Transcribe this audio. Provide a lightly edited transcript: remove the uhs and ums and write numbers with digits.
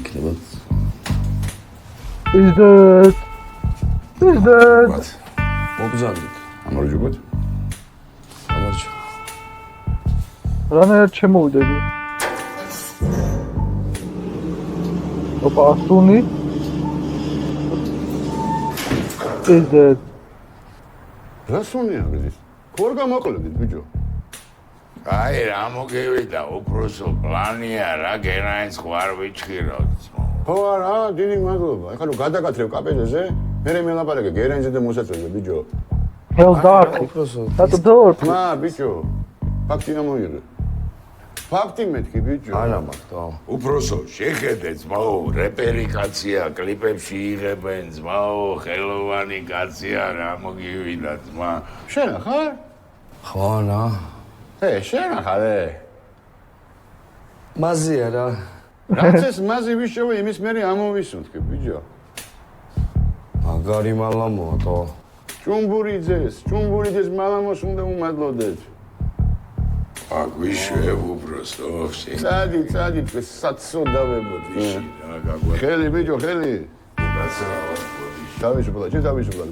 იქნება. Is that? მოგზავნით. ამორჯობოთ. გამარჯო. რანაირად შემოვიდები? ოპა, ასუნი. Is that? რა სუნია გზის? ხوار გამოყოლებით ბიჭო. აი რა მოგივიდა უფროსო პლანია რა გენაინს ხوار ვიჩხირავთ. ხო არა, დიდი მადლობა. ეხლა რომ გადაგათრევ კაპელიზე, მე მელაპარაკე გერენზე და მოსაწვევზე ბიჭო. Hell's Dark. That's a door. მა ბიჭო. ფაქტი ამოიღე. ფაქტი მეთქი ბიჭო. არა მაგდო. უფროსო შეხედე ძმაო, რეპერი კაცია, კლიპებში იღებენ ძმაო, ხელოვანი კაცია რა მოგივიდა ძმა. შენ ხარ? ხო რა. შენ ხარ? მაზია რა. რაც ეს მაზი ვიშოვე იმის მერე ამოვისუნთქე ბიჭო. მაგარი მალამოა თო. ჭუმბურიძეს მალამოს უნდა უმადლოდეთ. აქ ვიშვებ უფროსო, წადი, საცოდავებოდი. რა გაგვაქვს. ხელი ბიჭო, ხელი. უკაცრავად. თავისუფლად.